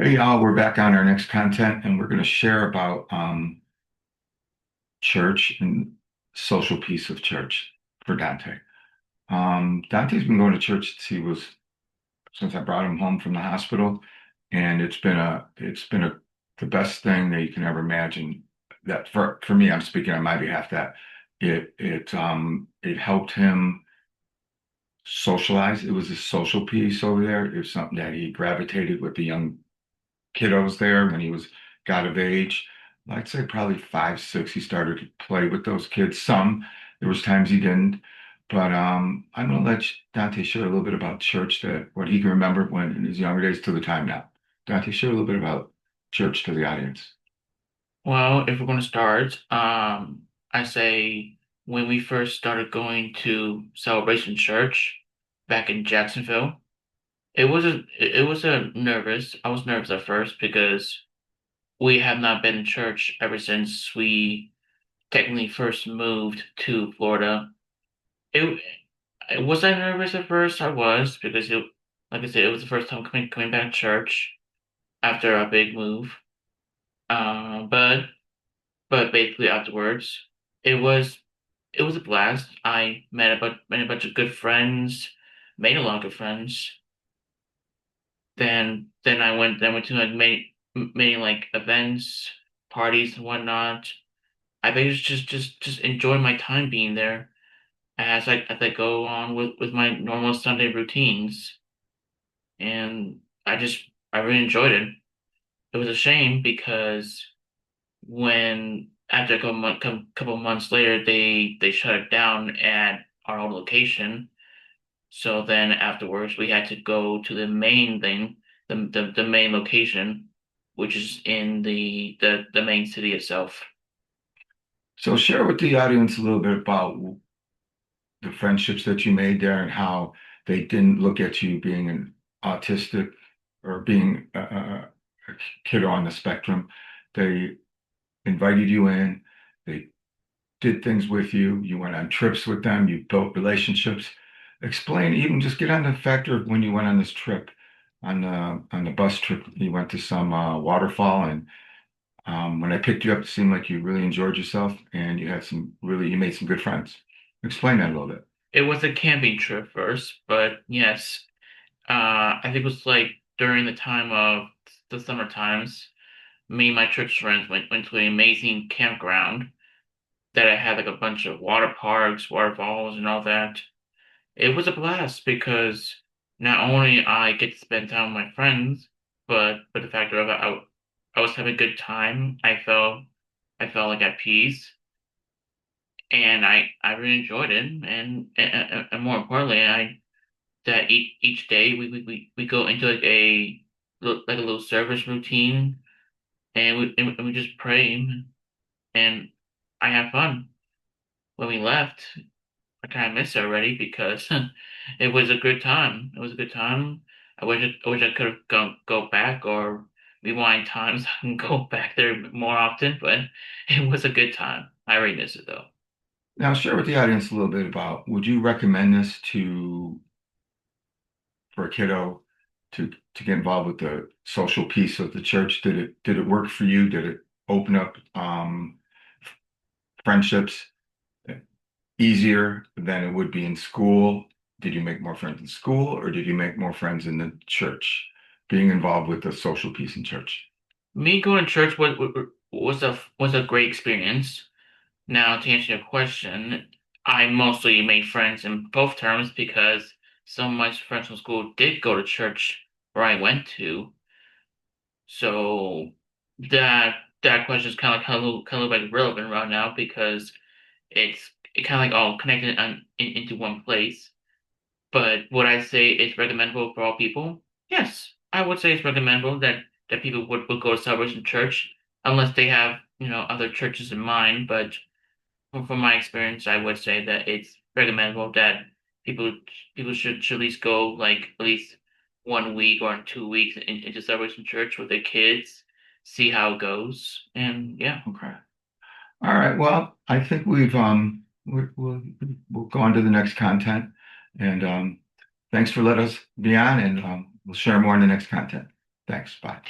Hey y'all, we're back on our next content and we're going to share about church and social piece of church for Dante. Dante's been going to church since I brought him home from the hospital, and it's been the best thing that you can ever imagine. That for me, I'm speaking on my behalf, that it helped him socialize. It was a social piece over there. It was something that he gravitated with the young kiddos there when he got of age. I'd say probably 5, 6, he started to play with those kids. Some, there was times he didn't. But I'm gonna let Dante share a little bit about church, that what he can remember when in his younger days to the time now. Dante, share a little bit about church to the audience. Well, if we're going to start, I say when we first started going to Celebration Church back in Jacksonville, it was a nervous. I was nervous at first because we have not been in church ever since we technically first moved to Florida. It, was I nervous at first? I was because like I said, it was the first time coming back to church after a big move. But basically afterwards, it was it was a blast. I met a bunch of good friends, made a lot of good friends. Then I went to like many like events, parties and whatnot. I basically just enjoy my time being there as I go on with my normal Sunday routines. And I really enjoyed it. It was a shame because when after couple months later they shut it down at our old location. So then afterwards we had to go to the main thing, the main location, which is in the main city itself. So share with the audience a little bit about the friendships that you made there and how they didn't look at you being an autistic or being a kid on the spectrum. They invited you in. They did things with you. You went on trips with them. You built relationships. Explain, even just get on the factor of when you went on this trip, on the bus trip. You went to some waterfall, and when I picked you up, it seemed like you really enjoyed yourself, and you made some good friends. Explain that a little bit. It was a camping trip first, but yes, I think it was like during the time of the summer times, me and my church friends went to an amazing campground that I had like a bunch of water parks, waterfalls, and all that. It was a blast because not only I get to spend time with my friends, but the fact of it, I was having a good time. I felt like at peace, and I really enjoyed it. And more importantly, I that each day we go into like a little service routine, and we just pray, and I have fun. When we left, I kind of miss it already because it was a good time. It was a good time. I wish I could have go back or rewind times and go back there more often, but it was a good time. I really miss it though. Now, share with the audience a little bit about, would you recommend this for a kiddo to get involved with the social piece of the church? Did it work for you? Did it open up friendships easier than it would be in school? Did you make more friends in school, or did you make more friends in the church? Being involved with the social piece in church. Me going to church was a great experience. Now, to answer your question, I mostly made friends in both terms because some of my friends from school did go to church where I went to. So that question is kind of like relevant right now because it kind of like all connected into one place. But would I say it's recommendable for all people? Yes, I would say it's recommendable that people would go to Celebration Church unless they have, other churches in mind. But from my experience, I would say that it's recommendable that people people should at least go like at least 1 week or 2 weeks into Celebration Church with their kids, see how it goes, and yeah. Okay. All right. Well, I think we'll go on to the next content, and thanks for letting us be on, and we'll share more in the next content. Thanks. Bye.